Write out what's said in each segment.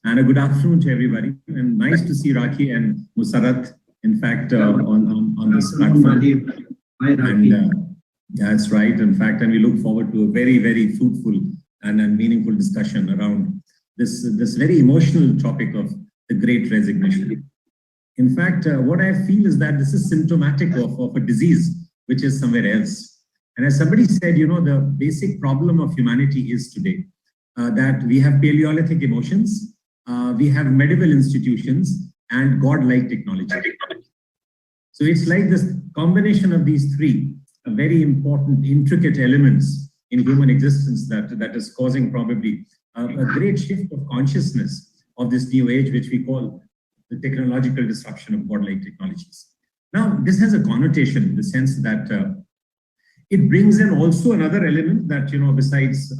and a good afternoon to everybody. And nice to see Rakhee and Musarat, in fact, on this platform. Hi, Rakhee. And that's right, in fact, and we look forward to a very, very fruitful and meaningful discussion around this very emotional topic of the Great Resignation. In fact, what I feel is that this is symptomatic of a disease which is somewhere else. And as somebody said, you know, the basic problem of humanity is today that we have Paleolithic emotions, we have medieval institutions, and God-like technology. So it's like this combination of these three very important, intricate elements in human existence that is causing probably a great shift of consciousness of this new age, which we call the technological disruption of God-like technologies. Now, this has a connotation in the sense that it brings in also another element that, you know, besides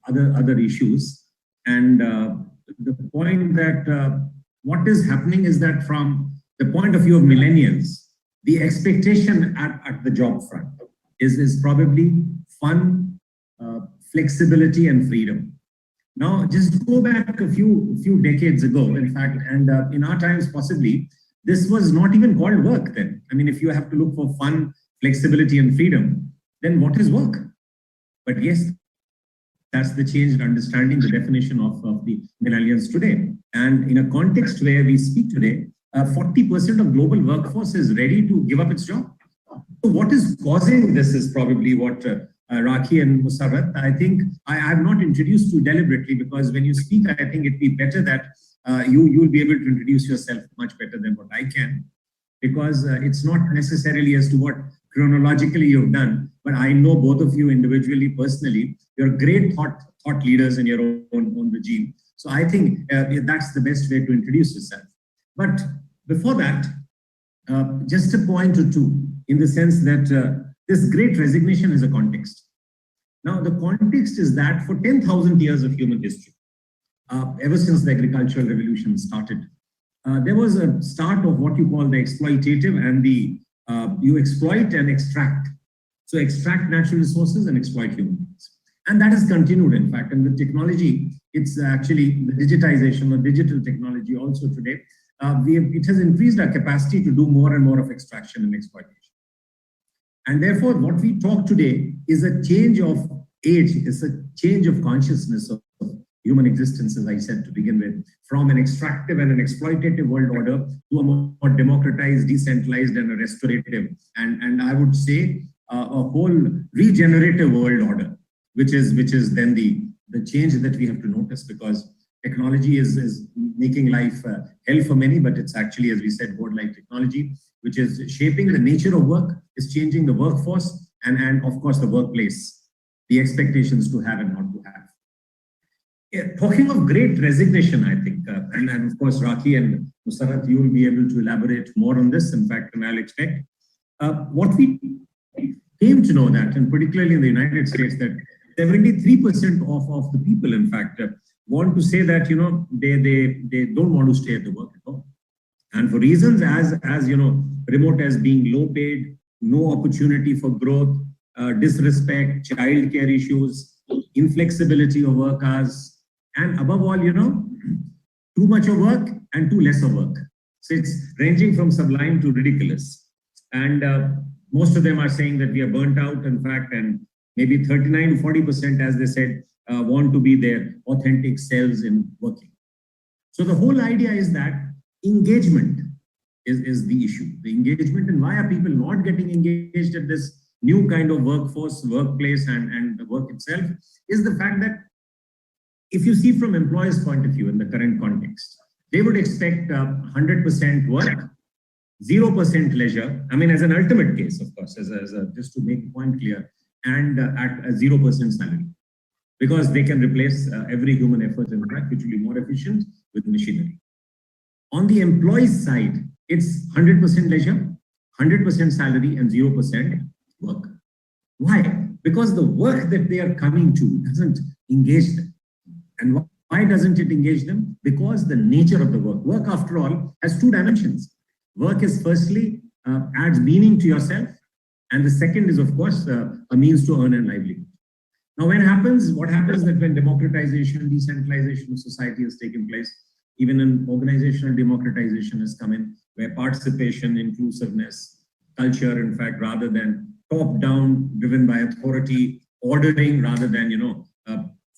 other issues. And the point that what is happening is that from the point of view of millennials, the expectation at the job front is probably fun, flexibility, and freedom. Now, just go back a few decades ago, in fact, and in our times, possibly, this was not even called work then. I mean, if you have to look for fun, flexibility, and freedom, then what is work? But yes, that's the changed understanding, the definition of the millennials today. And in a context where we speak today, 40% of global workforce is ready to give up its job. So what is causing this is probably what Rakhee and Musarat, I think I'm not introduced to deliberately, because when you speak, I think it'd be better that you'll be able to introduce yourself much better than what I can, because it's not necessarily as to what chronologically you've done, but I know both of you individually, personally. You're great thought leaders in your own regime. So I think that's the best way to introduce yourself. But before that, just a point or two, in the sense that this Great Resignation is a context. Now, the context is that for 10,000 years of human history, ever since the agricultural revolution started, there was a start of what you call the exploitative and the you exploit and extract. So extract natural resources and exploit human beings. And that has continued, in fact. And with technology, it's actually the digitization or digital technology also today. It has increased our capacity to do more and more of extraction and exploitation. And therefore, what we talk today is a change of age, it's a change of consciousness of human existence, as I said to begin with, from an extractive and an exploitative world order to a more democratized, decentralized, and a restorative, and I would say a whole regenerative world order, which is then the change that we have to notice, because technology is making life hell for many, but it's actually, as we said, God-like technology, which is shaping the nature of work, is changing the workforce, and of course the workplace, the expectations to have and not to have. Yeah, talking of Great Resignation, I think, and of course Rakhee and Musarat, you will be able to elaborate more on this, in fact, and I'll expect. What we came to know that, and particularly in the United States, that 73% of the people, in fact, want to say that, you know, they don't want to stay at the work at all. And for reasons as you know, remote as being low paid, no opportunity for growth, disrespect, childcare issues, inflexibility of work hours, and above all, you know, too much of work and too less of work. So it's ranging from sublime to ridiculous. And most of them are saying that we are burnt out, in fact, and maybe 39 to 40%, as they said, want to be their authentic selves in working. So the whole idea is that engagement is the issue. The engagement, and why are people not getting engaged at this new kind of workforce, workplace, and the work itself, is the fact that if you see from employers' point of view in the current context, they would expect 100% work, 0% leisure. I mean, as an ultimate case, of course, just to make the point clear, and at a 0% salary, because they can replace every human effort, in fact, which will be more efficient with machinery. On the employee's side, it's 100% leisure, 100% salary, and 0% work. Why? Because the work that they are coming to doesn't engage them. And why doesn't it engage them? Because the nature of the work, after all, has two dimensions. Work is firstly, adds meaning to yourself. And the second is, of course, a means to earn a livelihood. Now, what happens that when democratization, decentralization of society has taken place, Even an organizational democratization has come in, where participation, inclusiveness, culture, in fact, rather than top-down, driven by authority, ordering rather than,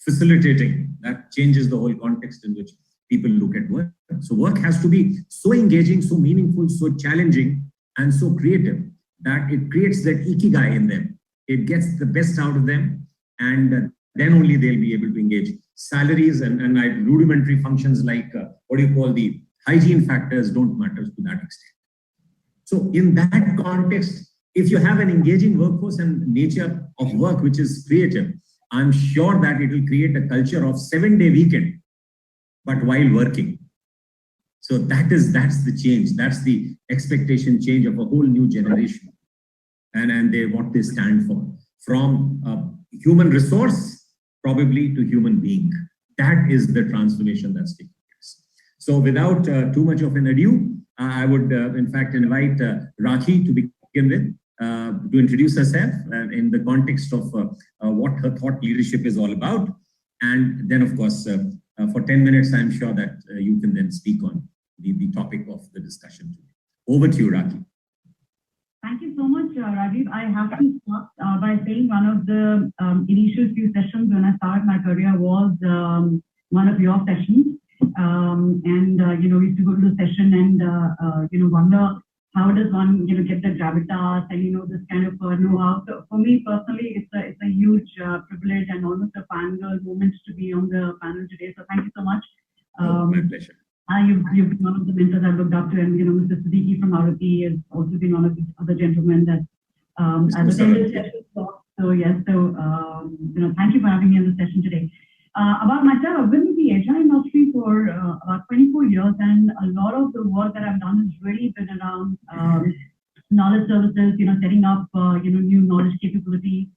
facilitating, that changes the whole context in which people look at work. So work has to be so engaging, so meaningful, so challenging, and so creative that it creates that ikigai in them. It gets the best out of them, and then only they'll be able to engage. Salaries and rudimentary functions like the hygiene factors don't matter to that extent. So in that context, if you have an engaging workforce and nature of work which is creative, I'm sure that it will create a culture of 7-day weekend, but while working. So that's the change. That's the expectation change of a whole new generation, and what they stand for, from human resource probably to human being. That is the transformation that's taking place. So without too much of an ado, I would in fact invite Rakhee to begin with, to introduce herself in the context of what her thought leadership is all about. And then, of course, for 10 minutes, I'm sure that you can then speak on the topic of the discussion today. Over to you, Rakhee. Thank you so much, Rajeev. I have to start by saying one of the initial few sessions when I started my career was one of your sessions. We used to go to the session and, wonder how does one, get the gravitas and, this kind of know-how. So for me personally, it's a huge privilege and almost a fangirl moment to be on the panel today. So thank you so much. My pleasure. You've been one of the mentors I've looked up to, and Mr. Siddiqui from Maruti has also been one of the other gentlemen that I've attended sessions. So yes, thank you for having me on the session today. About myself, I've been in the HR industry for about 24 years, and a lot of the work that I've done has really been around knowledge services, setting up new knowledge capabilities,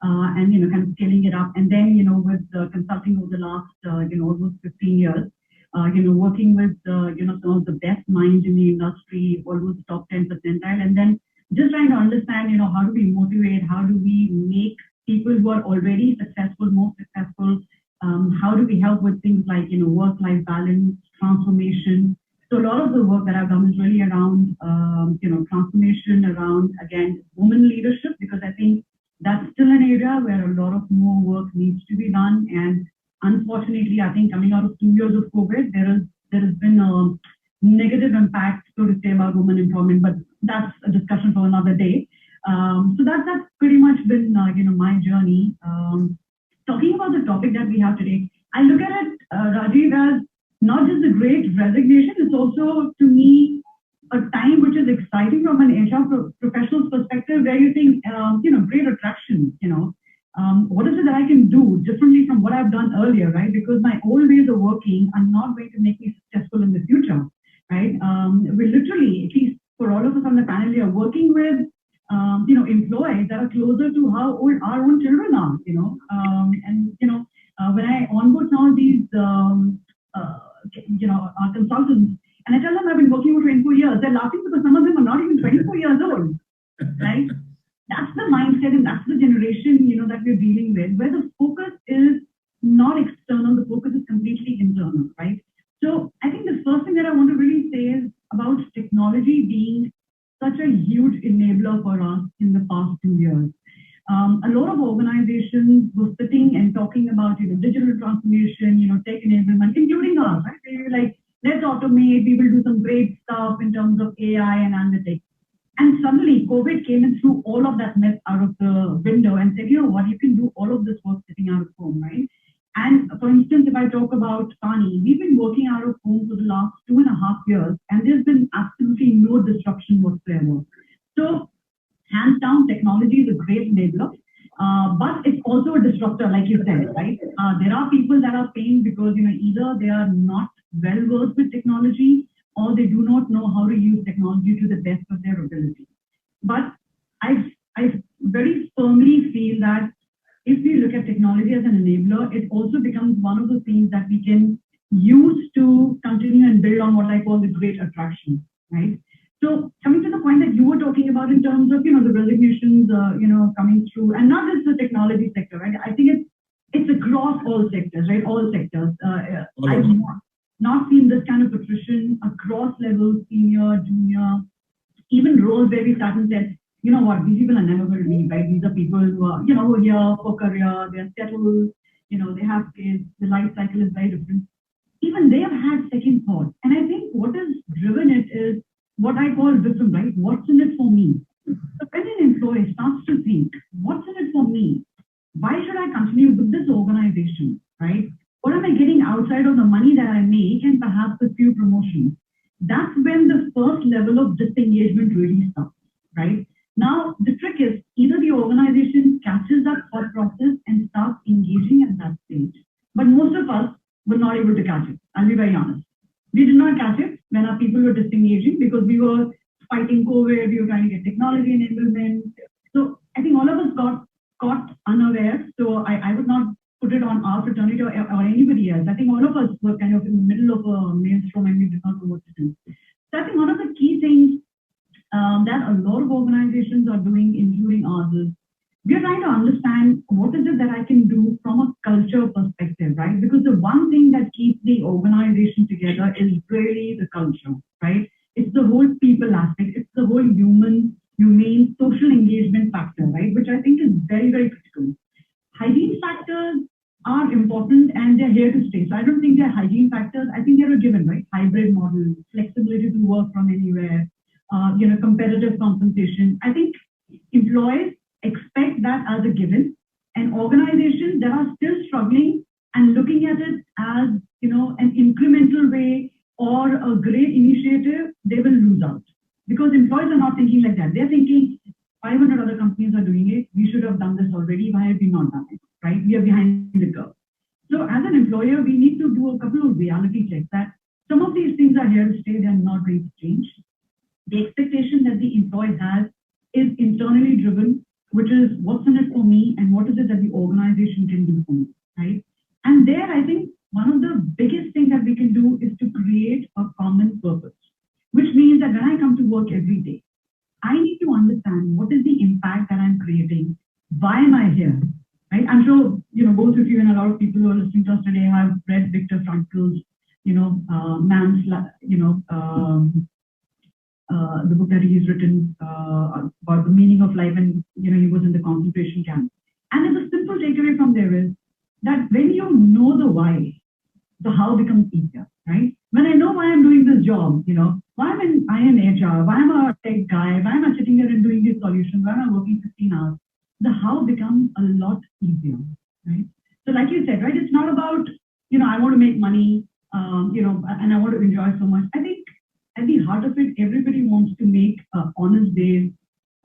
and kind of scaling it up, and then with consulting over the last almost 15 years. Working with, some of the best minds in the industry, almost top 10 percentile, and then just trying to understand, how do we motivate, how do we make people who are already successful more successful, how do we help with things like, work-life balance, transformation. So a lot of the work that I've done is really around, transformation, around, again, women leadership, because I think that's still an area where a lot of more work needs to be done. And unfortunately, I think coming out of 2 years of COVID, there has been a negative impact, so to say, about women empowerment, but that's a discussion for another day. So that's pretty much been, my journey. Talking about the topic that we have today, I look at it, Rajeev, as not just a great resignation, it's also, to me, a time which is exciting from an HR professional's perspective, where you think, great attraction, what is it that I can do differently from what I've done earlier, right? Because my old ways of working are not going to make me successful in the future, right? We literally, at least for all of us on the panel here, working with, employees that are closer to how old our own children are, when I onboard some of these, our consultants, and I tell them I've been working for 24 years, they're laughing because some of them are not even 24 years old, right? That's the mindset and that's the generation, that we're dealing with, where the focus is not external, the focus is completely internal, right? So I think the first thing that I want to really say is about technology being such a huge enabler for us in the past 2 years. A lot of organizations were sitting and talking about, digital transformation, tech enablement, including us, right? They were like, let's automate, we will do some great stuff in terms of AI and analytics. And suddenly COVID came and threw all of that mess out of the window and said, what, you can do all of this work sitting out of home, right? And for instance, if I talk about Kearney, we've been working out of home for the last 2.5 years, and there's been absolutely no disruption whatsoever. So hands down, technology is a great enabler, but it's also a disruptor, like you said, right? There are people that are paying because, either they are not well versed with technology, or they do not know how to use technology to the best of their ability. But I very firmly feel that if we look at technology as an enabler, it also becomes one of the things that we can use to continue and build on what I call the great attraction, right? So coming to the point that you were talking about in terms of, the resignations, coming through, and not just the technology sector, right? I think it's across all sectors, right? All sectors. I've not seen this kind across levels, senior, junior, even roles where we start and said, you know what, these people are never going to leave, right? These are people who are, who are here for career, they're settled, they have kids, the life cycle is very different. Even they have had second thoughts. And I think what has driven it is what I call wisdom, right? What's in it for me? So when an employee starts to think, what's in it for me? Why should I continue with this organization, right? What am I getting outside of the money that I make and perhaps a few promotions? That's when the first level of disengagement really starts, right? Now, the trick is either the organization catches that thought process and starts engaging at that stage. But most of us were not able to catch it. I'll be very honest. We did not catch it when our people were disengaging because we were fighting COVID, we were trying to get technology enablement. So I think all of us got caught unaware. So I would not put it on our fraternity or anybody else. I think all of us were kind of in the middle of a maelstrom and we did not know what to do. So I think one of the key things that a lot of organizations are doing, including ours, is we are trying to understand what is it that I can do from a culture perspective, right? Because the one thing that keeps the organization together is really the culture, right? It's the whole people aspect. It's the whole humane, social engagement factor, right? Which I think is very, very critical. Hygiene factors are important and they're here to stay. So I don't think they're hygiene factors. I think they're a given, right? Hybrid model, flexibility to work from anywhere, competitive compensation. I think employees expect that as a given, and organizations that are still struggling and looking at it as, an incremental way or a great initiative, they will lose out. Because employees are not thinking like that. They're thinking 500 other companies are doing it. We should have done this already. Why have we not done it, right? We are behind the curve. So as an employer, we need to do a couple of reality checks that some of these things are here to stay. They're not going to change. The expectation that the employee has is internally driven, which is what's in it for me and what is it that the organization can do for me, right? And there, I think one of the biggest things that we can do is to create a common purpose, which means that when I come to work every day, I need to understand what is the impact that I'm creating. Why am I here, right? I'm sure, both of you and a lot of people who are listening to us today have read Viktor Frankl's, the book that he's written about the meaning of life, and he was in the concentration camp. And the simple takeaway from there is that when you know the why, the how becomes easier, right? When I know why I'm doing this job, why am I in HR, why am I a tech guy, why am I sitting there and doing these solutions, why am I working 15 hours? The how becomes a lot easier, right? So like you said, right, it's not about, I want to make money, and I want to enjoy so much. I think at the heart of it, everybody wants to make honest days,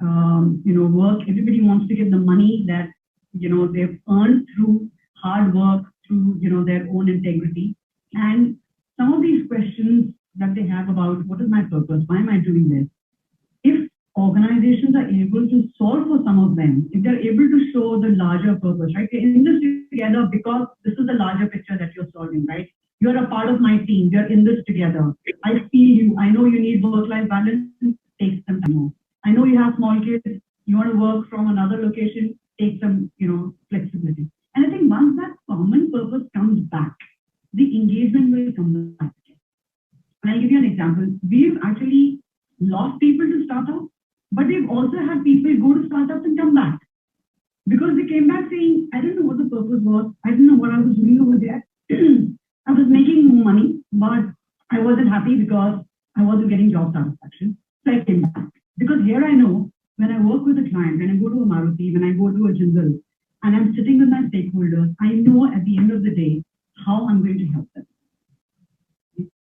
work. Everybody wants to get the money that, they've earned through hard work, through, their own integrity. And some of these questions that they have about what is my purpose? Why am I doing this? If organizations are able to solve for some of them, if they're able to show the larger purpose, right? We're in this together because this is the larger picture that you're solving, right? You're a part of my team. We're in this together. I feel you. I know you need work-life balance. Take some time off. I know you have small kids. You want to work from another location. Take some, flexibility. And I think once that common purpose comes back, the engagement will come back. And I'll give you an example. We've actually lost people to startups, but we've also had people go to startups and come back because they came back saying, I didn't know what the purpose was. I didn't know what I was doing over there. I was making more money, but I wasn't happy because I wasn't getting job satisfaction. So I came back. Because here I know when I work with a client, when I go to a Maruti, when I go to a Jindal, and I'm sitting with my stakeholders, I know at the end of the day how I'm going to help them.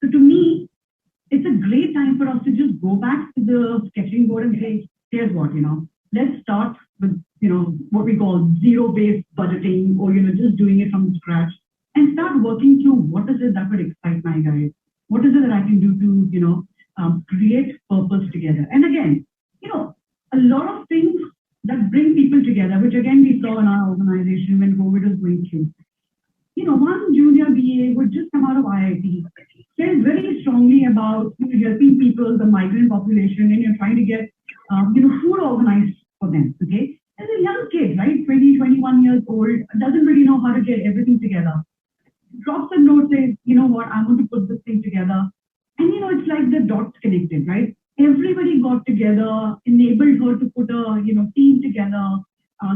So to me, it's a great time for us to just go back to the sketching board and say, here's what, let's start with, what we call zero-based budgeting or, just doing it from scratch and start working through what is it that would excite my guys? What is it that I can do to, create purpose together? And again, a lot of things that bring people together, which again, we saw in our organization when COVID was going through. One junior BA would just come out of IIT, cares very strongly about helping people, the migrant population, and you're trying to get, food organized for them, okay? As a young kid, right, 20, 21 years old, doesn't really know how to get everything together. Drops a note, says, you know what, I'm going to put this thing together. And it's like the dots connected, right? Everybody got together, enabled her to put a team together.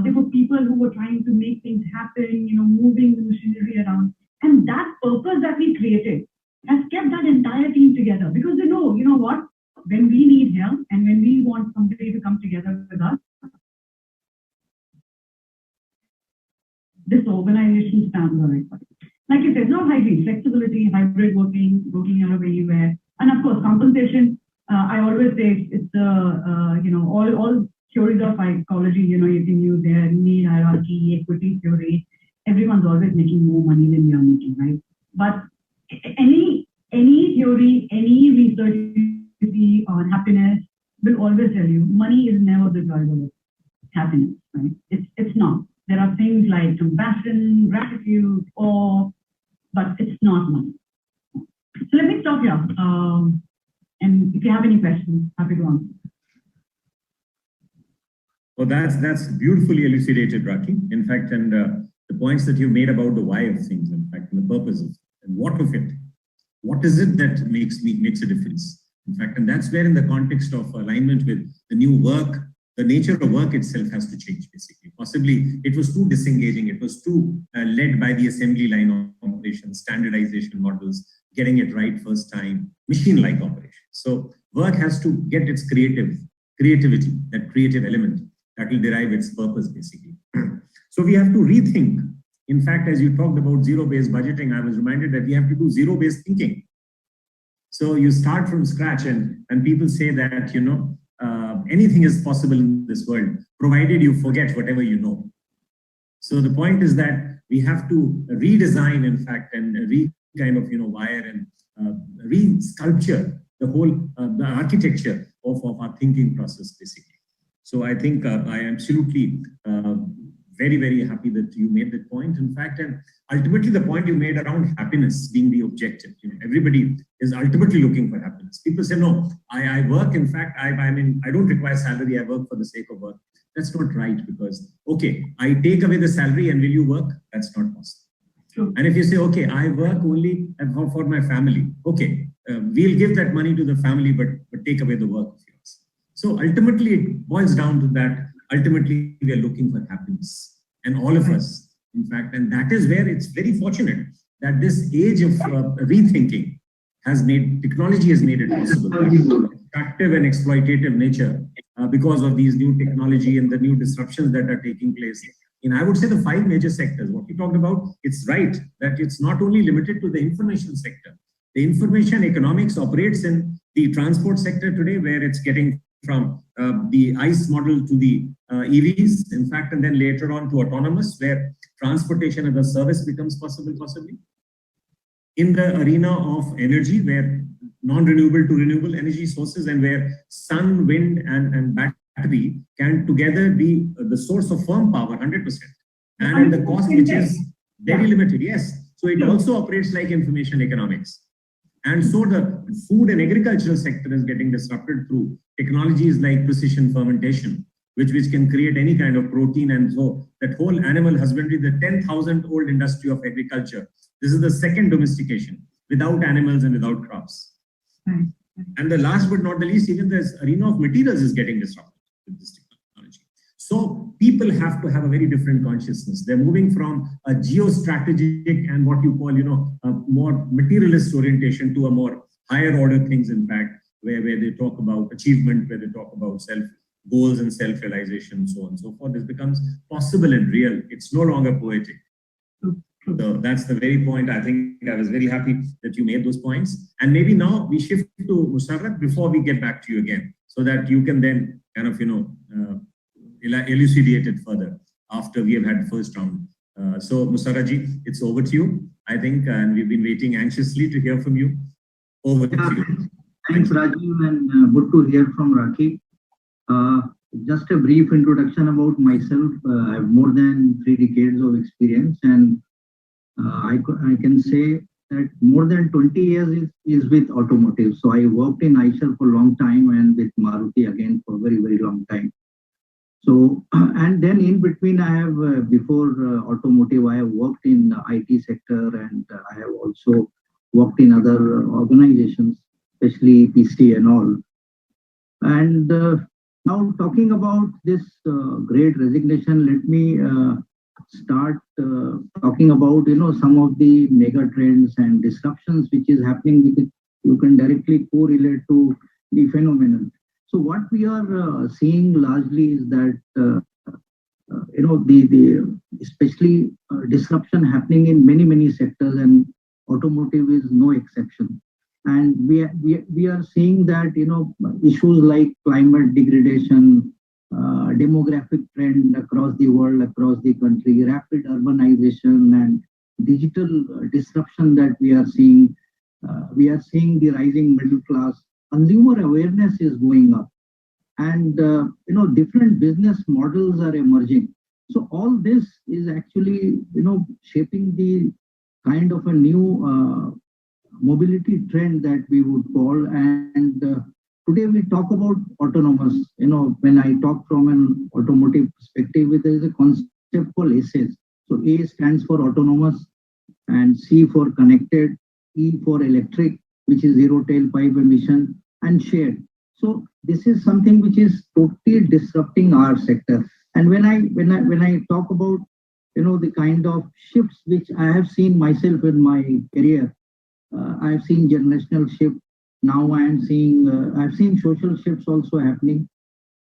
There were people who were trying to make things happen, moving the machinery around. And that purpose that we created has kept that entire team together, because they know, what, when we need help and when we want somebody to come together with us, this organization stands on it. Like you said, not hybrid, flexibility, hybrid working out of anywhere. And of course, compensation, I always say it's all theories of psychology, you can use their need hierarchy, equity theory. Everyone's always making more money than we are making, right? But any theory, any research you see on happiness will always tell you money is never the driver of happiness, right? It's not. There are things like compassion, gratitude, awe, but it's not money. So let me stop here. And if you have any questions, happy to answer. Well, that's beautifully elucidated, Rakhee. In fact, and the points that you made about the why of things, in fact, and the purpose of it, and what of it. What is it that makes a difference? In fact, and that's where in the context of alignment with the new work, the nature of work itself has to change, basically. Possibly, it was too disengaging. It was too led by the assembly line operations, standardization models, getting it right first time, machine-like operations. So work has to get its creativity, that creative element that will derive its purpose, basically. So we have to rethink. In fact, as you talked about zero-based budgeting, I was reminded that we have to do zero-based thinking. So you start from scratch, and people say that, anything is possible in this world, provided you forget whatever you know. So the point is that we have to redesign, in fact, and wire and re-sculpture the whole the architecture of our thinking process, basically. So I think I am absolutely very, very happy that you made that point. In fact, and ultimately the point you made around happiness being the objective. Everybody is ultimately looking for happiness. People say, no, I work. In fact, I don't require salary. I work for the sake of work. That's not right, because, okay, I take away the salary and will you work? That's not possible. True. And if you say, okay, I work only for my family. Okay, we'll give that money to the family, but take away the work of yours. So ultimately it boils down to that. Ultimately, we are looking for happiness, and all of us, in fact, and that is where it's very fortunate that this age of rethinking technology has made it possible. Extractive and exploitative nature because of these new technology and the new disruptions that are taking place. And I would say the 5 major sectors, what you talked about, it's right that it's not only limited to the information sector. The information economics operates in the transport sector today, where it's getting from the ICE model to the EVs, in fact, and then later on to autonomous, where transportation as a service becomes possible, possibly. In the arena of energy, where non-renewable to renewable energy sources, and where sun, wind, and battery can together be the source of firm power, 100%. And the cost, which is very limited, yes. So it also operates like information economics. And so the food and agricultural sector is getting disrupted through technologies like precision fermentation, which can create any kind of protein. And so that whole animal husbandry, the 10,000-old industry of agriculture, this is the second domestication without animals and without crops. Right. And the last but not the least, even this arena of materials is getting disrupted with this technology. So people have to have a very different consciousness. They're moving from a geostrategic and what you call, a more materialist orientation to a more higher order things, in fact, where they talk about achievement, where they talk about goals and self-realization, so on and so forth. This becomes possible and real. It's no longer poetic. So that's the very point. I think I was very happy that you made those points. And maybe now we shift to Musarrat before we get back to you again, so that you can then kind of, elucidate it further after we have had the first round. So Musarrat ji, it's over to you, I think, and we've been waiting anxiously to hear from you. Over to you. Thanks, Rajeev, and good to hear from Rakhee. Just a brief introduction about myself. I have more than 3 decades of experience, and I can say that more than 20 years is with automotive. So I worked in Eicher for a long time, and with Maruti again for a very, very long time. So, and then in between, I have, before automotive, I have worked in the IT sector, and I have also worked in other organizations. especially PC and all. And now talking about this great resignation, let me start talking about some of the mega trends and disruptions which is happening with it. You can directly correlate to the phenomenon. So what we are seeing largely is that the especially disruption happening in many sectors, and automotive is no exception. And we are seeing that issues like climate degradation, demographic trend across the world, across the country, rapid urbanization, and digital disruption that we are seeing. We are seeing the rising middle class. Consumer awareness is going up, and different business models are emerging. So all this is actually shaping the kind of a new mobility trend that we would call. And today we talk about autonomous. When I talk from an automotive perspective, there is a concept called ACEs. So A stands for autonomous, and C for connected, E for electric, which is zero tailpipe emission, and shared. So this is something which is totally disrupting our sector. And when I talk about the kind of shifts which I have seen myself in my career, I have seen generational shift. Now I am seeing I've seen social shifts also happening.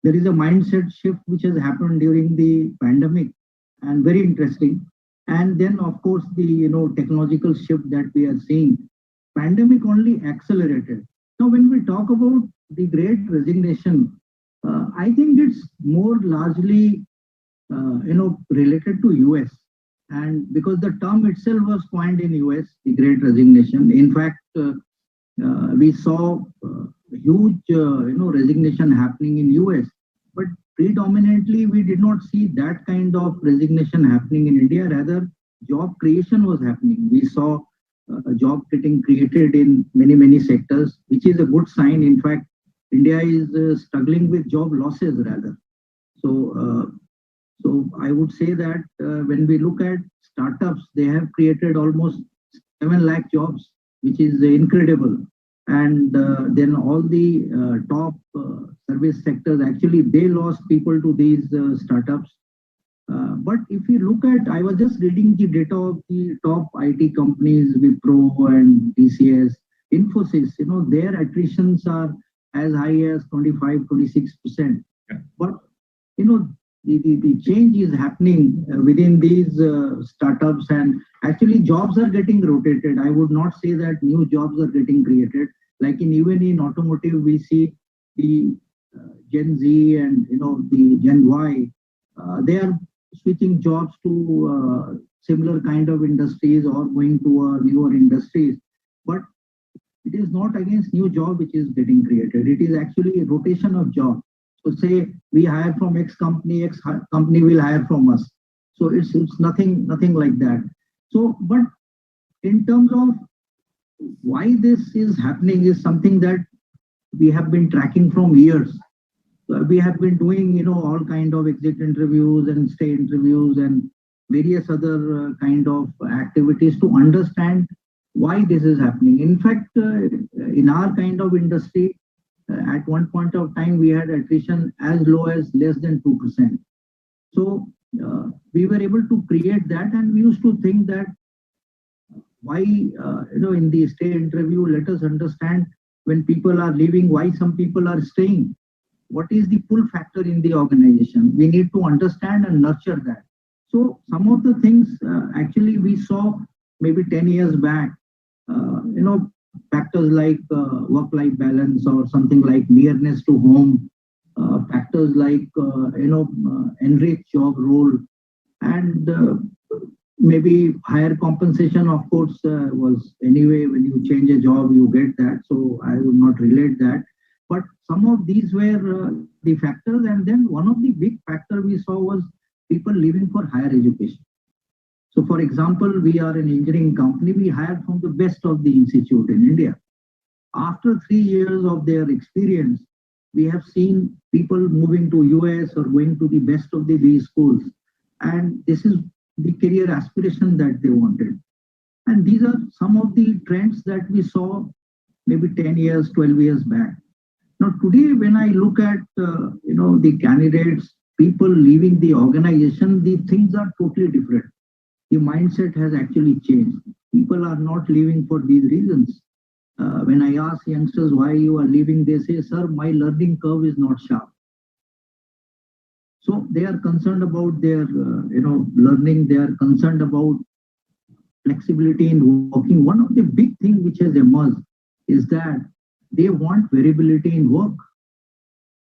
There is a mindset shift which has happened during the pandemic, and very interesting. And then of course the technological shift that we are seeing. Pandemic only accelerated. Now when we talk about the great resignation, I think it's more largely related to US, and because the term itself was coined in US, the great resignation. In fact, we saw huge resignation happening in US, but predominantly we did not see that kind of resignation happening in India. Rather, job creation was happening. We saw job getting created in many sectors, which is a good sign. In fact, India is struggling with job losses rather. So I would say that when we look at startups, they have created almost 7 lakh jobs, which is incredible. And then all the top service sectors, actually, they lost people to these startups. But if you look at, I was just reading the data of the top IT companies, Wipro and TCS, Infosys, their attritions are as high as 25-26%. Yeah. But, the change is happening within these startups, and actually jobs are getting rotated. I would not say that new jobs are getting created. Like even in automotive, we see the Gen Z and the Gen Y, they are switching jobs to similar kind of industries or going to newer industries. But it is not against new job which is getting created. It is actually a rotation of jobs. So say we hire from X company will hire from us. So it's nothing like that. So, but in terms of why this is happening is something that we have been tracking from years. So we have been doing, all kind of exit interviews and stay interviews and various other kind of activities to understand why this is happening. In fact, in our kind of industry, at one point of time, we had attrition as low as less than 2%. So we were able to create that, and we used to think that why, in the stay interview, let us understand when people are leaving, why some people are staying. What is the pull factor in the organization? We need to understand and nurture that. So some of the things actually we saw maybe 10 years back, factors like work-life balance or something like nearness to home, factors like, enriched job role, and maybe higher compensation, of course, was anyway, when you change a job, you get that. So I would not relate that. But some of these were the factors. And then one of the big factors we saw was people leaving for higher education. So for example, we are an engineering company, we hired from the best of the institute in India. After 3 years of their experience, we have seen people moving to US or going to the best of the B schools. And this is the career aspiration that they wanted. And these are some of the trends that we saw maybe 10 years, 12 years back. Now today, when I look at the candidates, people leaving the organization, the things are totally different. The mindset has actually changed. People are not leaving for these reasons. When I ask youngsters why you are leaving, they say, "Sir, my learning curve is not sharp." So they are concerned about their learning. They are concerned about flexibility in working. One of the big things which has emerged is that they want variability in work.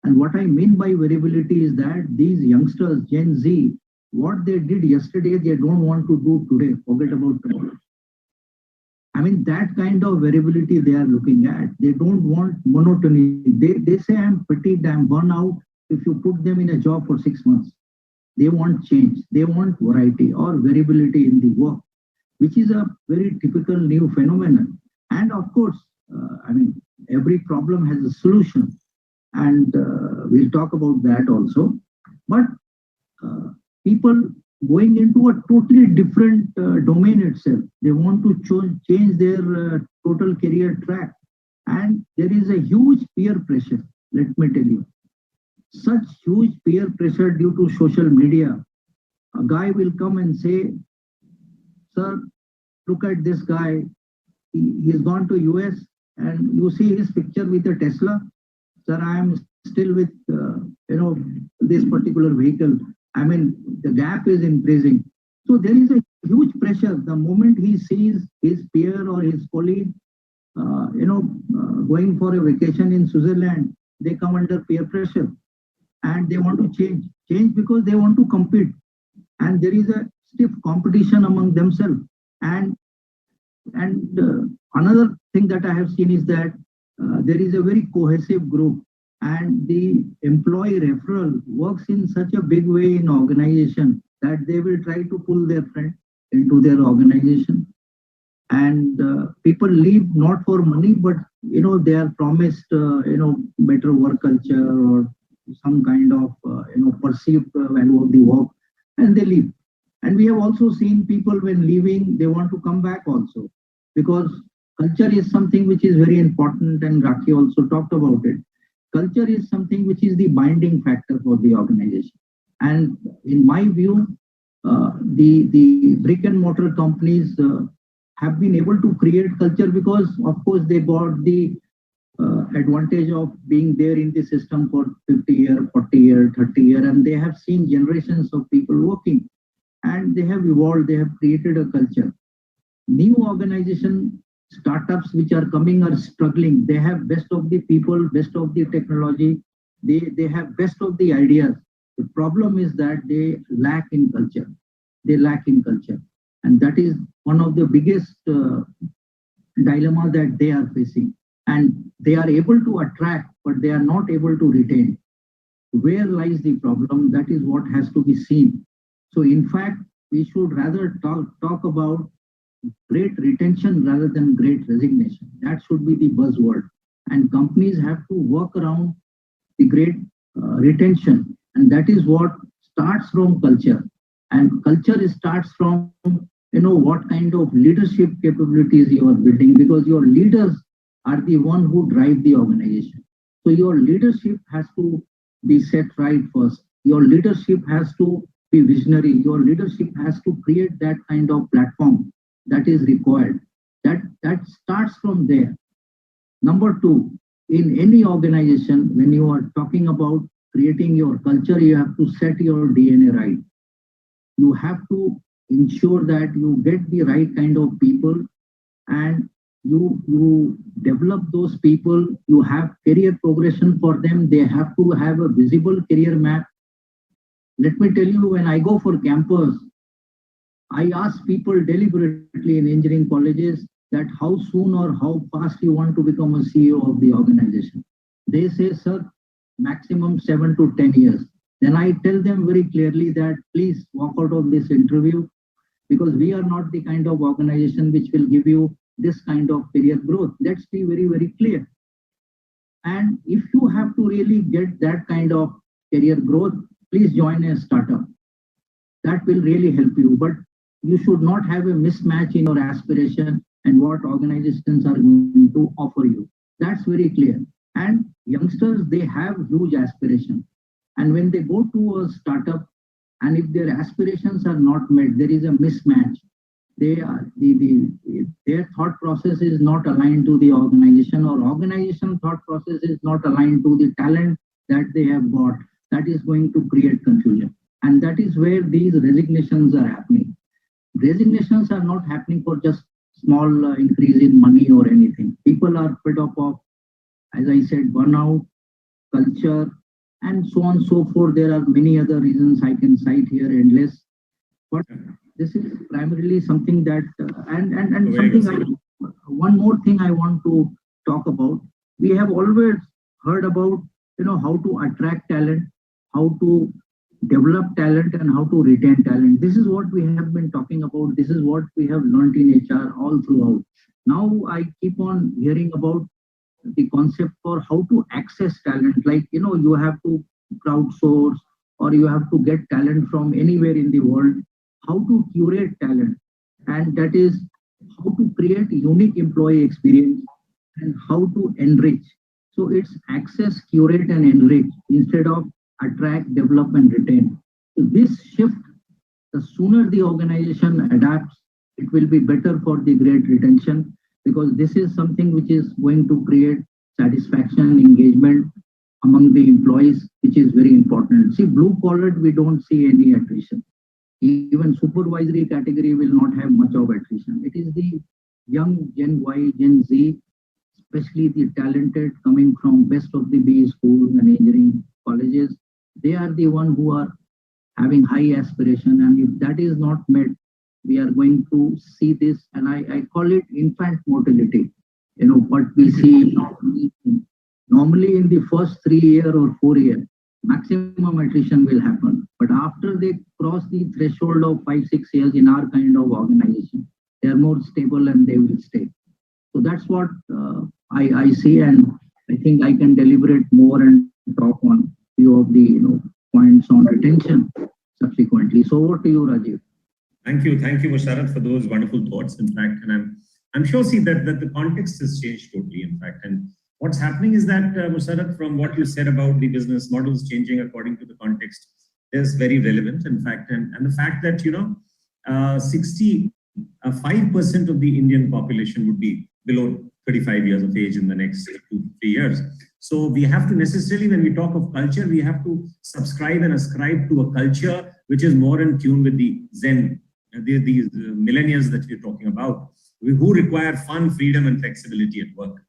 And what I mean by variability is that these youngsters, Gen Z, what they did yesterday, they don't want to do today. Forget about tomorrow. I mean, that kind of variability they are looking at. They don't want monotony. They say, "I'm fatigued, I'm burnt out." If you put them in a job for 6 months, they want change. They want variety or variability in the work, which is a very typical new phenomenon. And of course, every problem has a solution. And we'll talk about that also. But people going into a totally different domain itself, they want to change their total career track. And there is a huge peer pressure, let me tell you. Such huge peer pressure due to social media. A guy will come and say, "Sir, look at this guy. He's gone to US and you see his picture with a Tesla. Sir, I am still with this particular vehicle. I mean, the gap is increasing." So there is a huge pressure. The moment he sees his peer or his colleague, going for a vacation in Switzerland, they come under peer pressure and they want to change because they want to compete. And there is a stiff competition among themselves. And another thing that I have seen is that there is a very cohesive group, and the employee referral works in such a big way in organization that they will try to pull their friend into their organization. And people leave not for money, but they are promised better work culture or some kind of perceived value of the work, and they leave. And we have also seen people, when leaving, they want to come back also, because culture is something which is very important, and Rakhee also talked about it. Culture is something which is the binding factor for the organization. And in my view, the brick and mortar companies have been able to create culture because, of course, they got the advantage of being there in the system for 50 years, 40 years, 30 years, and they have seen generations of people working, and they have evolved, they have created a culture. New organization startups which are coming are struggling. They have best of the people, best of the technology, they have best of the ideas. The problem is that they lack in culture. They lack in culture. And that is one of the biggest dilemma that they are facing. And they are able to attract, but they are not able to retain. Where lies the problem? That is what has to be seen. So in fact, we should rather talk about great retention rather than great resignation. That should be the buzzword. And companies have to work around the great retention. And that is what starts from culture. And culture starts from, what kind of leadership capabilities you are building, because your leaders are the one who drive the organization. So your leadership has to be set right first. Your leadership has to be visionary. Your leadership has to create that kind of platform that is required. That starts from there. Number two, in any organization, when you are talking about creating your culture, you have to set your DNA right. You have to ensure that you get the right kind of people, and you develop those people. You have career progression for them. They have to have a visible career map. Let me tell you, when I go for campus, I ask people deliberately in engineering colleges that how soon or how fast you want to become a CEO of the organization. They say, "Sir, maximum 7 to 10 years. Then I tell them very clearly that please walk out of this interview, because we are not the kind of organization which will give you this kind of career growth. Let's be very, very clear. And if you have to really get that kind of career growth, please join a startup. That will really help you. But you should not have a mismatch in your aspiration and what organizations are going to offer you. That's very clear. And youngsters, they have huge aspirations. And when they go to a startup, and if their aspirations are not met, there is a mismatch. They are, their thought process is not aligned to the organization, or organization thought process is not aligned to the talent that they have got. That is going to create confusion. And that is where these resignations are happening. Resignations are not happening for just small increase in money or anything. People are fed up of, as I said, burnout, culture, and so on and so forth. There are many other reasons I can cite here, endless. But this is primarily something that, one more thing I want to talk about. We have always heard about, how to attract talent, how to develop talent, and how to retain talent. This is what we have been talking about. This is what we have learned in HR all throughout. Now I keep on hearing about the concept for how to access talent. Like, you have to crowdsource, or you have to get talent from anywhere in the world. How to curate talent, and that is how to create unique employee experience, and how to enrich. So it's access, curate, and enrich instead of attract, develop, and retain. So this shift, the sooner the organization adapts, it will be better for the great retention, because this is something which is going to create satisfaction, engagement among the employees, which is very important. See, blue collar, we don't see any attrition. Even supervisory category will not have much of attrition. It is the young Gen Y, Gen Z, especially the talented coming from best of the B schools and engineering colleges. They are the one who are having high aspiration, and if that is not met, we are going to see this, and I call it infant mortality. What we see normally in the first 3 year or 4 year, maximum attrition will happen. But after they cross the threshold of 5-6 years in our kind of organization, they are more stable and they will stay. So that's what I see, and I think I can deliberate more and talk on few of the points on retention subsequently. So over to you, Rajeev. Thank you, Musharraf, for those wonderful thoughts. In fact, and I'm sure, see, that the context has changed totally. In fact, and what's happening is that Musharraf, from what you said about the business models changing according to the context, is very relevant. In fact, and the fact that 65% of the Indian population would be below 35 years of age in the next 2 to 3 years. So we have to necessarily, when we talk of culture, we have to subscribe and ascribe to a culture which is more in tune with the Zen, these millennials that we're talking about, who require fun, freedom, and flexibility at work.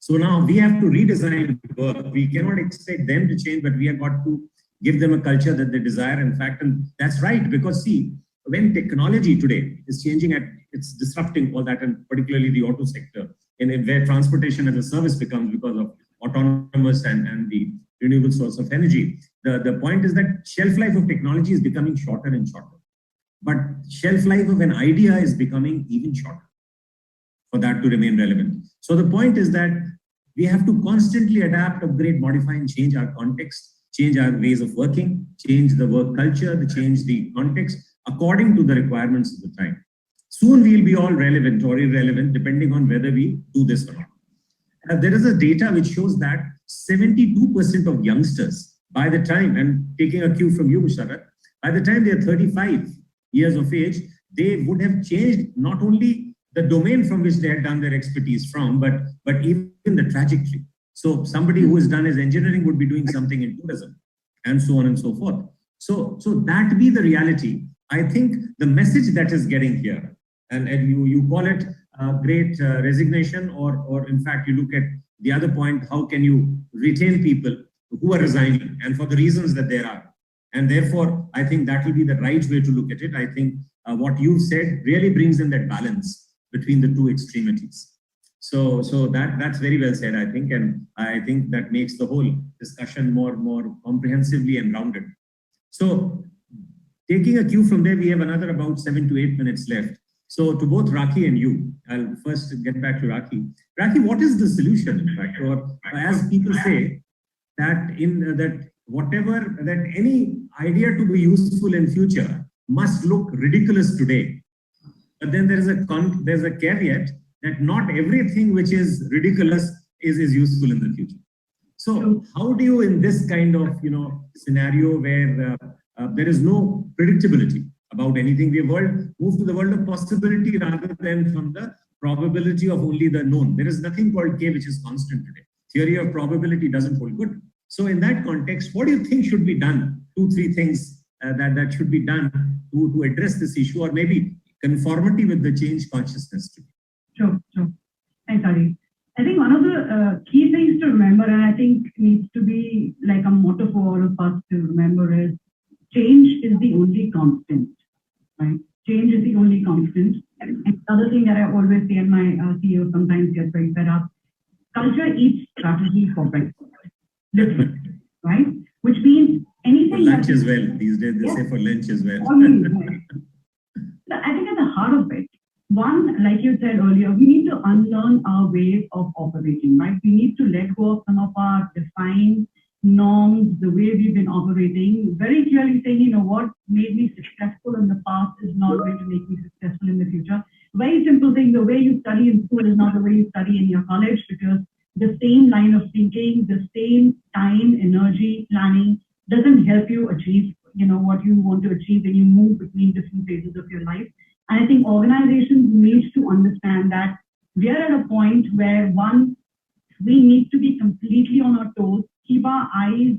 So now we have to redesign work. We cannot expect them to change, but we have got to give them a culture that they desire. In fact, and that's right, because see, when technology today is changing, it's disrupting all that, and particularly the auto sector, and where transportation as a service becomes, because of autonomous and the renewable source of energy. The point is that shelf life of technology is becoming shorter and shorter, but shelf life of an idea is becoming even shorter for that to remain relevant. So the point is that we have to constantly adapt, upgrade, modify, and change our context, change our ways of working, change the work culture, change the context according to the requirements of the time. Soon we'll be all relevant or irrelevant depending on whether we do this or not. There is a data which shows that 72% of youngsters, by the time, and taking a cue from you, Musharraf, by the time they are 35 years of age, they would have changed not only the domain from which they had done their expertise from, but even the trajectory. So somebody who has done his engineering would be doing something in tourism, and so on and so forth. So that be the reality. I think the message that is getting here, and you call it great resignation, or in fact, you look at the other point, how can you retain people who are resigning and for the reasons that there are. And therefore, I think that will be the right way to look at it. I think what you've said really brings in that balance between the two extremities. So that's very well said, I think, and I think that makes the whole discussion more comprehensively and rounded. So taking a cue from there, we have another about 7 to 8 minutes left. So to both Rakhee and you, I'll first get back to Rakhee. Rakhee, what is the solution, in fact? Or as people say, that any idea to be useful in future must look ridiculous today. But then there's a caveat that not everything which is ridiculous is useful in the future. So how do you, in this kind of scenario where there is no predictability about anything, we move to the world of possibility rather than from the probability of only the known. There is nothing called K which is constant today. Theory of probability doesn't hold good. So in that context, what do you think should be done? 2-3 things that should be done to address this issue, or maybe conformity with the change consciousness today? Sure. Thanks, Ari. I think one of the key things to remember, and I think needs to be like a motto for all of us to remember, is change is the only constant, right? Change is the only constant. And the other thing that I always say, and my CEO sometimes gets very fed up, culture eats strategy for breakfast, literally, right? Which means anything. For lunch as well. These days they say for lunch as well. Always, right? So I think at the heart of it, one, like you said earlier, we need to unlearn our ways of operating, right? We need to let go of some of our defined norms, the way we've been operating, very clearly saying, what made me successful in the past is not going to make me successful in the future. Very simple thing, the way you study in school is not the way you study in your college, because the same line of thinking, the same time, energy, planning doesn't help you achieve, what you want to achieve when you move between different phases of your life. And I think organizations need to understand that we are at a point where, one, we need to be completely on our toes, keep our eyes,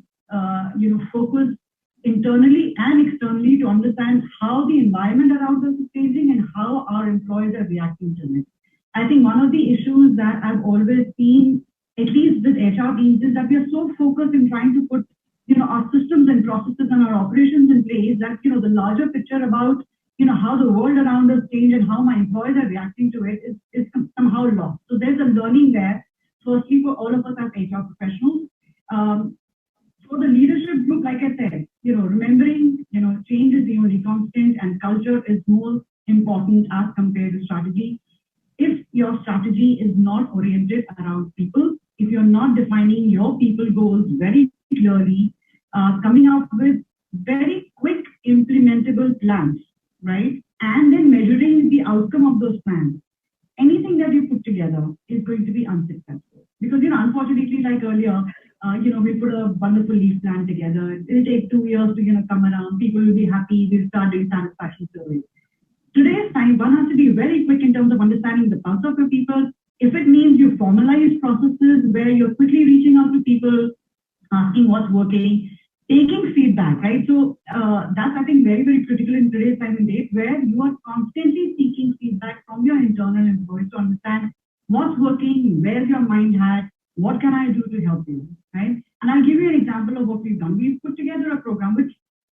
focused internally and externally to understand how the environment around us is changing and how our employees are reacting to it. I think one of the issues that I've always seen, at least with HR teams, is that we are so focused in trying to put, our systems and processes and our operations in place that, the larger picture about, how the world around us change and how my employees are reacting to it is somehow lost. So there's a learning there, firstly, for all of us as HR professionals. For the leadership group, like I said, remembering, change is the only constant and culture is more important as compared to strategy. If your strategy is not oriented around people, if you're not defining your people goals very clearly, coming up with very quick implementable plans, right? And then measuring the outcome of those plans, anything that you put together is going to be unsuccessful. Because, unfortunately, like earlier, we put a wonderful leave plan together. It'll take 2 years to, come around. People will be happy. We'll start doing satisfaction surveys. Today's time, one has to be very quick in terms of understanding the pulse of your people. If it means you formalize processes where you're quickly reaching out to people, asking what's working, taking feedback, right? So that's, I think, very, very critical in today's time and date, where you are constantly seeking feedback from your internal employees to understand what's working, where's your mind at, what can I do to help you, right? And I'll give you an example of what we've done. We've put together a program, which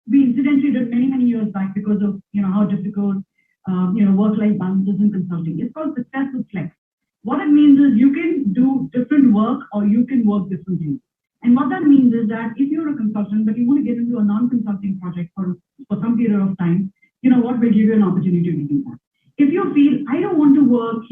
we incidentally did many, many years back because of, how difficult, work-life balance is in consulting. It's called Success with Flex. What it means is you can do different work or you can work differently. And what that means is that if you're a consultant, but you want to get into a non-consulting project for some period of time, what will give you an opportunity to do that. If you feel, I don't want to work,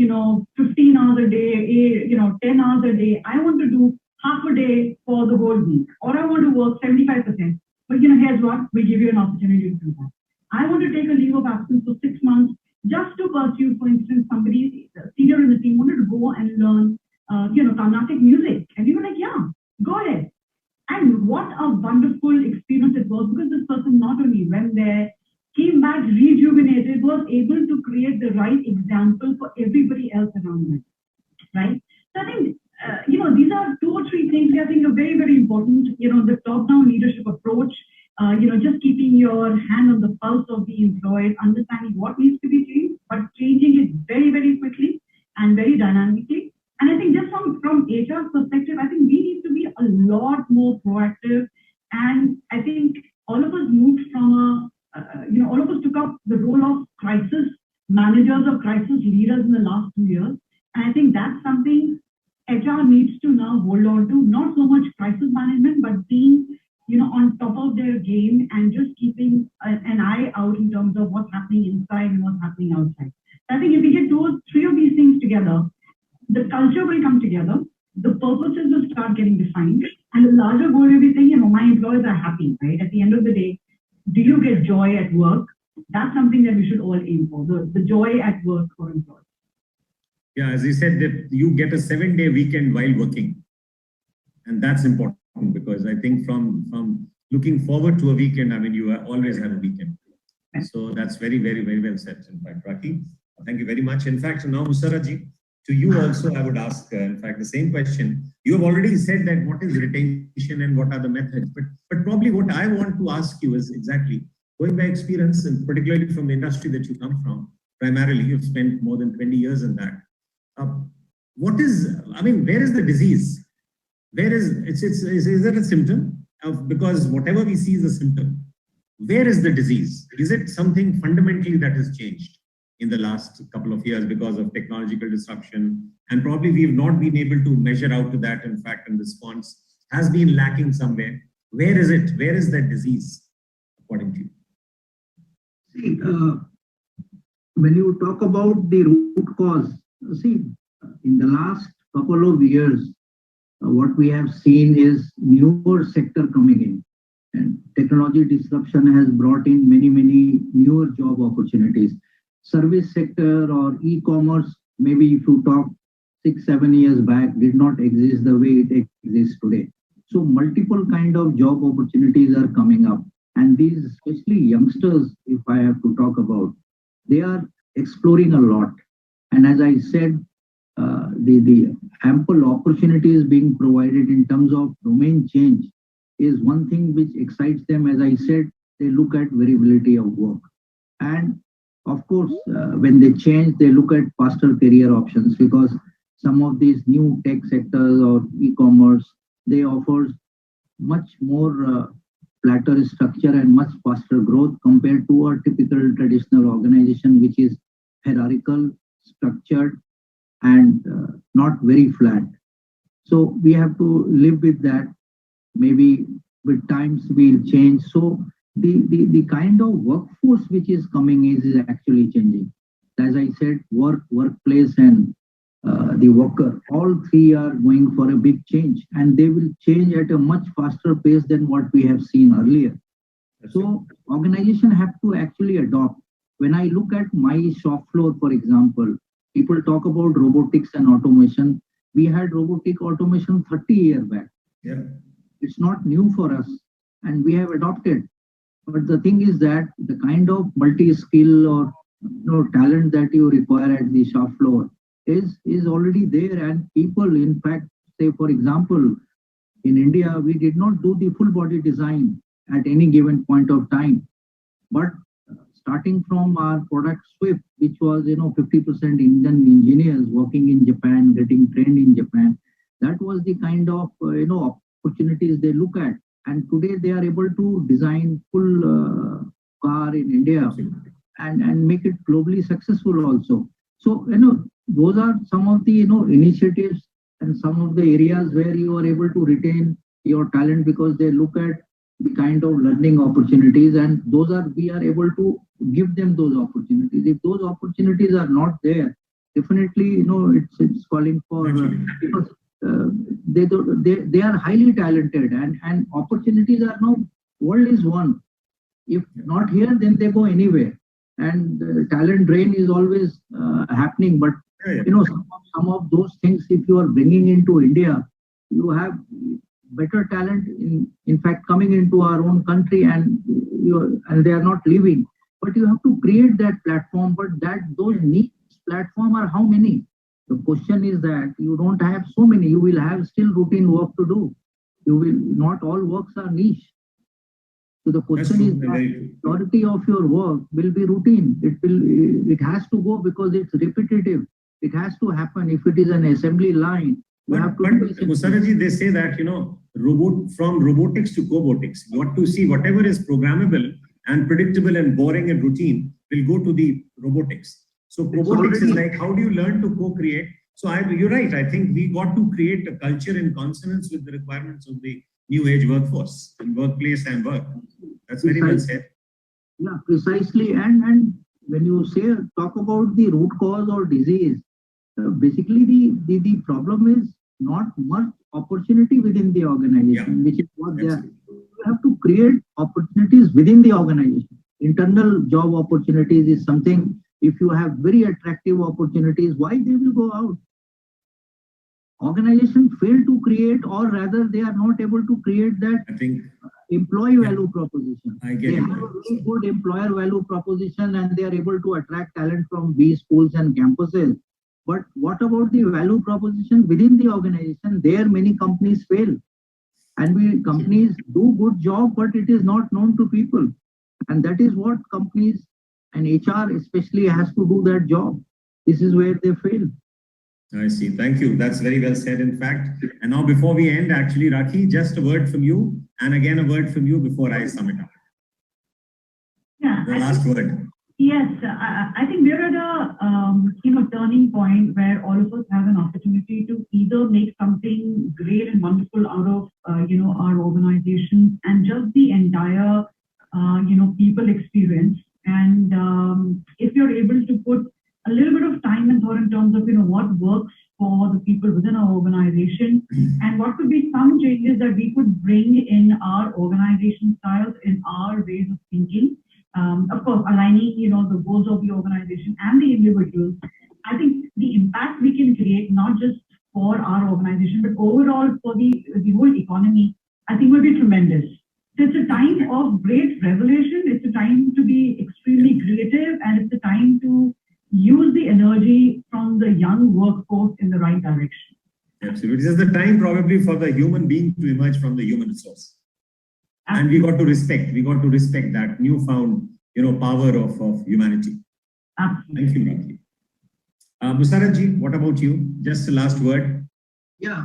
15 hours a day, 10 hours a day, I want to do half a day for the whole week, or I want to work 75%. But, here's what, we give you an opportunity to do that. I want to take a leave of absence for 6 months just to pursue, for instance, somebody senior in the team wanted to go and learn, Carnatic music. And we were like, yeah, go ahead. And what a wonderful experience it was, because this person not only went there, came back rejuvenated, was able to create the right example for everybody else around them, right? So I think, these are 2 or 3 things I think are very, very important. The top-down leadership approach, just keeping your hand on the pulse of the employees, understanding what needs to be changed, but changing it very, very quickly and very dynamically. And I think just from HR's perspective, I think we need to be a lot more proactive. And I think all of us moved from all of us took up the role of crisis managers or crisis leaders in the last 2 years. And I think that's something HR needs to now hold on to, not so much crisis management, but being, on top of their game and just keeping an eye out in terms of what's happening inside and what's happening outside. I think if we get 3 of these things together, the culture will come together, the purposes will start getting defined, and the larger goal will be saying, my employees are happy, right? At the end of the day, do you get joy at work? That's something that we should all aim for, the joy at work for employees. Yeah, as you said, that you get a 7-day weekend while working. And that's important because I think from looking forward to a weekend, I mean, you always have a weekend. So that's very, very, very well said. In fact, Rakhee, thank you very much. In fact, now Musaraji, to you also, I would ask, in fact, the same question. You have already said that what is retention and what are the methods, but probably what I want to ask you is exactly, going by experience, and particularly from the industry that you come from, primarily, you've spent more than 20 years in that. What is, I mean, where is the disease? Where is it a symptom? Because whatever we see is a symptom. Where is the disease? Is it something fundamentally that has changed in the last couple of years because of technological disruption? And probably we've not been able to measure out to that. In fact, and response has been lacking somewhere. Where is it? Where is that disease, according to you? See, when you talk about the root cause, see, in the last couple of years, what we have seen is newer sector coming in, and technology disruption has brought in many newer job opportunities. Service sector or e-commerce, maybe if you talk 6-7 years back, did not exist the way it exists today. So multiple kind of job opportunities are coming up, and these, especially youngsters, if I have to talk about, they are exploring a lot. And as I said, the ample opportunities being provided in terms of domain change is one thing which excites them. As I said, they look at variability of work. And of course, when they change, they look at faster career options, because some of these new tech sectors or e-commerce, they offer much more flatter structure and much faster growth compared to a typical traditional organization, which is hierarchical, structured, and not very flat. So we have to live with that. Maybe with times we'll change. So the kind of workforce which is coming is actually changing. As I said, workplace and the worker, all three are going for a big change, and they will change at a much faster pace than what we have seen earlier. So organization have to actually adopt. When I look at my shop floor, for example, people talk about robotics and automation. We had robotic automation 30 years back. Yeah. It's not new for us, and we have adopted. But the thing is that the kind of multi-skill or talent that you require at the shop floor is already there, and people, in fact, say for example, in India, we did not do the full body design at any given point of time. But starting from our product Swift, which was 50% Indian engineers working in Japan, getting trained in Japan, that was the kind of opportunities they look at. And today they are able to design full car in India and make it globally successful also. So those are some of the initiatives and some of the areas where you are able to retain your talent, because they look at the kind of learning opportunities, and we are able to give them those opportunities. If those opportunities are not there, definitely it's calling for because they are highly talented, and opportunities are now, world is one. If not here, then they go anywhere, and talent drain is always happening. But some of those things, if you are bringing into India, you have better talent in fact coming into our own country, and they are not leaving. But you have to create that platform. But those niche platform are how many? The question is that you don't have so many. You will have still routine work to do. You will not all works are niche. So the question is that majority of your work will be routine. It has to go because it's repetitive. It has to happen. If it is an assembly line, you have to. But Musaraji, they say that from robotics to cobotics, whatever is programmable and predictable and boring and routine will go to the robotics. So cobotics is like, how do you learn to co-create? So you're right. I think we got to create a culture in consonance with the requirements of the new age workforce and workplace and work. That's very well said. Yeah, precisely. And when you talk about the root cause or disease, basically the problem is not much opportunity within the organization, which is what they are. You have to create opportunities within the organization. Internal job opportunities is something If you have very attractive opportunities, why they will go out? Organizations fail to create, or rather they are not able to create that employee value proposition. They have a very good employer value proposition and they are able to attract talent from B schools and campuses. But what about the value proposition within the organization? There many companies fail. And companies do good job, but it is not known to people. And that is what companies and HR especially has to do that job. This is where they fail. I see. Thank you. That's very well said, in fact. And now before we end, actually, Rakhee, just a word from you, and again a word from you before I sum it up. Yeah. The last word. Yes, I think we're at a turning point where all of us have an opportunity to either make something great and wonderful out of our organizations and just the entire people experience. And if you're able to put a little bit of time and thought in terms of what works for the people within our organization and what could be some changes that we could bring in our organization styles, in our ways of thinking. Of course, aligning, the goals of the organization and the individuals. I think the impact we can create, not just for our organization, but overall for the whole economy, I think will be tremendous. So it's a time of great revelation. It's a time to be extremely creative, and it's a time to use the energy from the young workforce in the right direction. Absolutely. This is the time probably for the human being to emerge from the human resource. And we got to respect that newfound, power of humanity. Absolutely. Thank you, Rakhee. Musaraji, what about you? Just the last word. Yeah.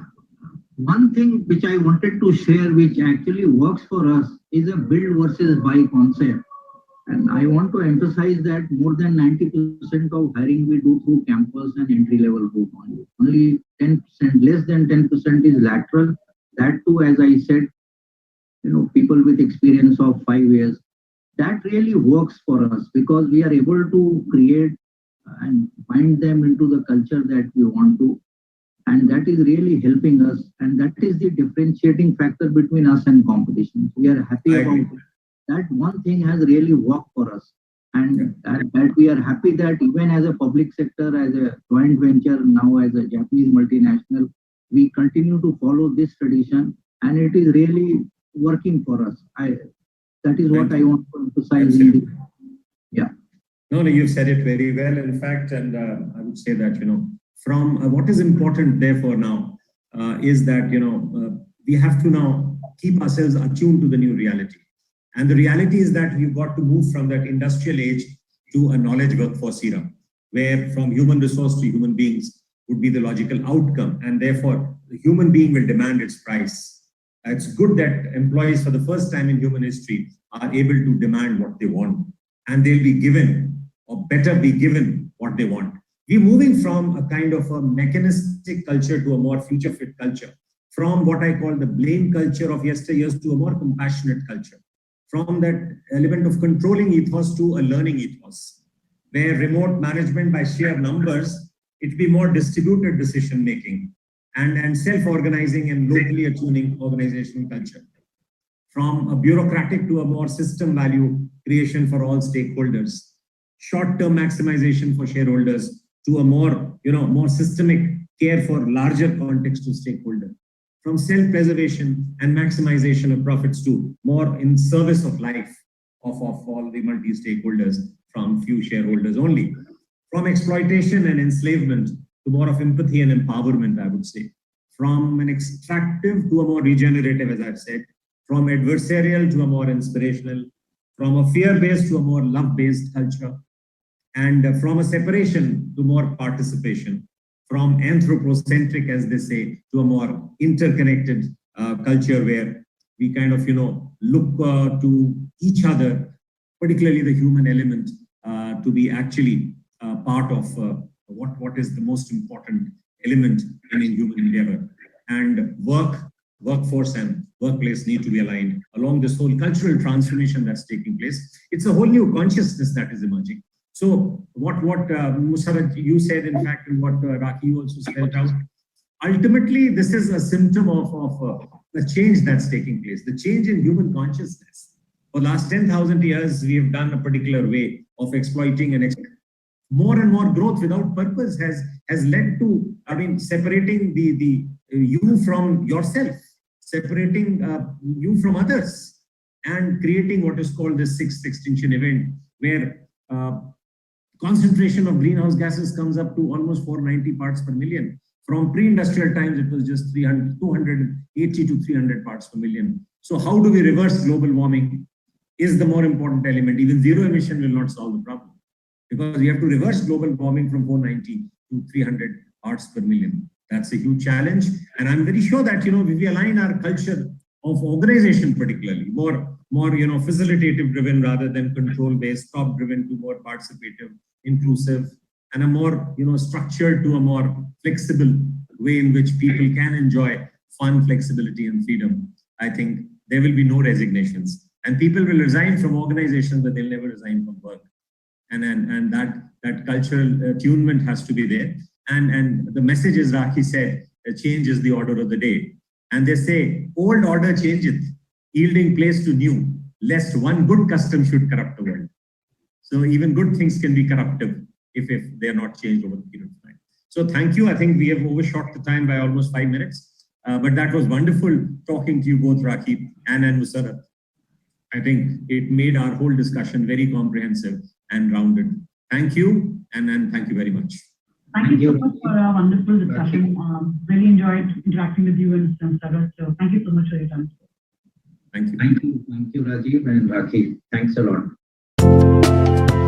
One thing which I wanted to share, which actually works for us, is a build versus buy concept. And I want to emphasize that more than 90% of hiring we do through campus and entry-level route only. Only 10%, less than 10% is lateral. That too, as I said, people with experience of 5 years. That really works for us because we are able to create and bind them into the culture that we want to. And that is really helping us. And that is the differentiating factor between us and competition. We are happy about it. That one thing has really worked for us. And that we are happy that even as a public sector, as a joint venture, now as a Japanese multinational, we continue to follow this tradition. And it is really working for us. That is what I want to emphasize. No, you've said it very well, in fact, and I would say that, from what is important therefore now is that, we have to now keep ourselves attuned to the new reality. And the reality is that we've got to move from that industrial age to a knowledge workforce era, where from human resource to human beings would be the logical outcome. And therefore, the human being will demand its price. It's good that employees for the first time in human history are able to demand what they want, and they'll be given, or better be given, what they want. We're moving from a kind of a mechanistic culture to a more future fit culture, from what I call the blame culture of yesteryears to a more compassionate culture, from that element of controlling ethos to a learning ethos, where remote management by sheer numbers, it'll be more distributed decision making and self-organizing and locally attuning organizational culture. From a bureaucratic to a more system value creation for all stakeholders, short-term maximization for shareholders to a more, more systemic care for larger context to stakeholders. From self-preservation and maximization of profits to more in service of life of all the multi-stakeholders from few shareholders only. From exploitation and enslavement to more of empathy and empowerment, I would say. From an extractive to a more regenerative, as I've said. From adversarial to a more inspirational. From a fear-based to a more love-based culture. And from a separation to more participation. From anthropocentric, as they say, to a more interconnected culture where we kind of, look to each other, particularly the human element, to be actually part of what is the most important element in human endeavor. And workforce and workplace need to be aligned along this whole cultural transformation that's taking place. It's a whole new consciousness that is emerging. So what Musarraf, you said, in fact, and what Rakhee also spelled out, ultimately, this is a symptom of the change that's taking place, the change in human consciousness. For the last 10,000 years, we have done a particular way of exploiting and more and more growth without purpose has led to, separating the you from yourself, separating you from others, and creating what is called the sixth extinction event, where concentration of greenhouse gases comes up to almost 490 parts per million. From pre-industrial times, it was just 280 to 300 parts per million. So how do we reverse global warming is the more important element. Even zero emission will not solve the problem, because we have to reverse global warming from 490 to 300 parts per million. That's a huge challenge. And I'm very sure that, if we align our culture of organization, particularly more facilitative driven rather than control based, top driven to more participative, inclusive, and a more, structured to a more flexible way in which people can enjoy fun, flexibility, and freedom, I think there will be no resignations. And people will resign from organizations, but they'll never resign from work. And that cultural attunement has to be there. And the message, as Rakhee said, change is the order of the day. And they say, old order changeth, yielding place to new, lest one good custom should corrupt the world. So even good things can be corruptive if they're not changed over the period of time. So thank you. I think we have overshot the time by almost 5 minutes. But that was wonderful talking to you both, Rakhee and Musarrat. I think it made our whole discussion very comprehensive and rounded. Thank you, and thank you very much. Thank you so much for a wonderful discussion. Really enjoyed interacting with you and Musarrat. So thank you so much for your time. Thank you. Thank you, Rajeev and Rakhee. Thanks a lot.